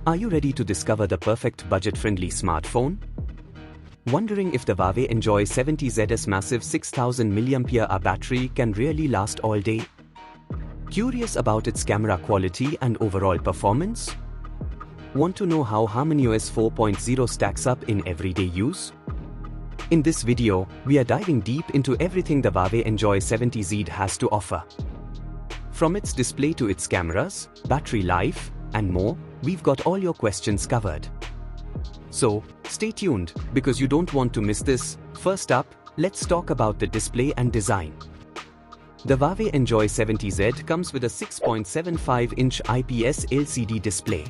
Are you ready to discover the perfect budget-friendly smartphone? Wondering if the Huawei Enjoy 70Z's massive 6000 mAh battery can really last all day? Curious about its camera quality and overall performance? Want to know how HarmonyOS 4.0 stacks up in everyday use? In this video, we are diving deep into everything the Huawei Enjoy 70Z has to offer. From its display to its cameras, battery life, and more, we've got all your questions covered. So, stay tuned, because you don't want to miss this. First up, let's talk about the display and design. The Huawei Enjoy 70Z comes with a 6.75-inch IPS LCD display.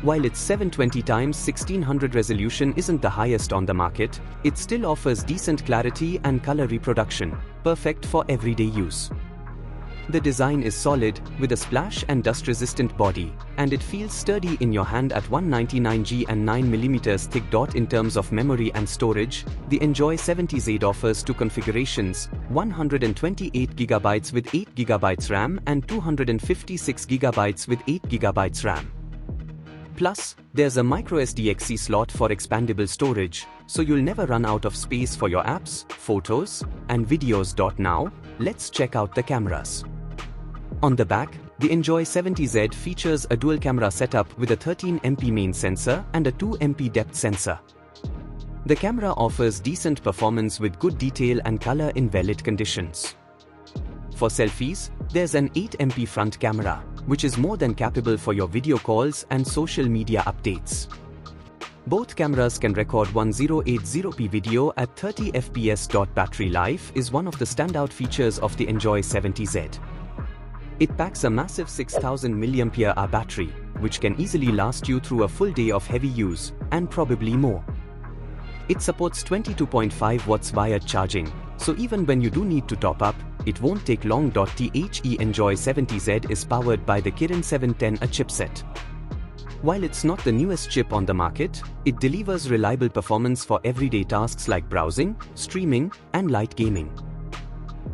While its 720x1600 resolution isn't the highest on the market, it still offers decent clarity and color reproduction, perfect for everyday use. The design is solid, with a splash and dust-resistant body, and it feels sturdy in your hand at 199G and 9mm thick. In terms of memory and storage, the Enjoy 70Z offers two configurations: 128GB with 8GB RAM and 256GB with 8GB RAM. Plus, there's a microSD slot for expandable storage, so you'll never run out of space for your apps, photos, and videos. Now, let's check out the cameras. On the back, the Enjoy 70Z features a dual-camera setup with a 13MP main sensor and a 2MP depth sensor. The camera offers decent performance with good detail and color in well-lit conditions. For selfies, there's an 8MP front camera, which is more than capable for your video calls and social media updates. Both cameras can record 1080p video at 30 fps. Battery life is one of the standout features of the Enjoy 70Z. It packs a massive 6000 mAh battery, which can easily last you through a full day of heavy use, and probably more. It supports 22.5 watts wired charging, so even when you do need to top up, it won't take long. The Enjoy 70Z is powered by the Kirin 710A chipset. While it's not the newest chip on the market, it delivers reliable performance for everyday tasks like browsing, streaming, and light gaming.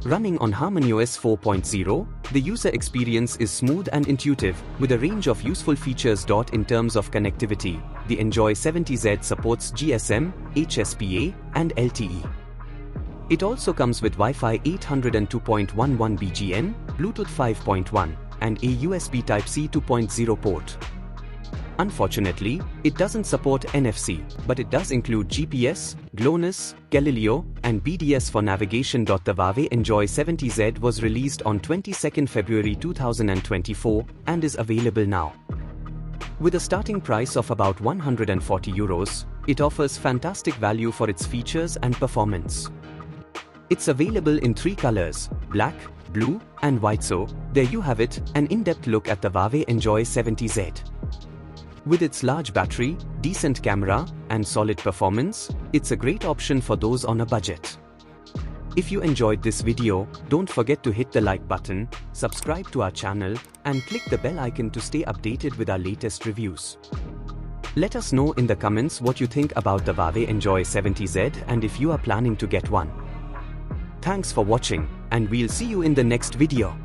Running on HarmonyOS 4.0, the user experience is smooth and intuitive, with a range of useful features. In terms of connectivity, the Enjoy 70Z supports GSM, HSPA, and LTE. It also comes with Wi-Fi 802.11 BGN, Bluetooth 5.1, and a USB Type-C 2.0 port. Unfortunately, it doesn't support NFC, but it does include GPS, GLONASS, Galileo, and BDS for navigation. The Huawei Enjoy 70Z was released on 22nd February 2024 and is available now. With a starting price of about €140, it offers fantastic value for its features and performance. It's available in 3 colors: black, blue, and white. So, there you have it, an in-depth look at the Huawei Enjoy 70Z. With its large battery, decent camera, and solid performance, it's a great option for those on a budget. If you enjoyed this video, don't forget to hit the like button, subscribe to our channel, and click the bell icon to stay updated with our latest reviews. Let us know in the comments what you think about the Huawei Enjoy 70Z and if you are planning to get one. Thanks for watching, and we'll see you in the next video.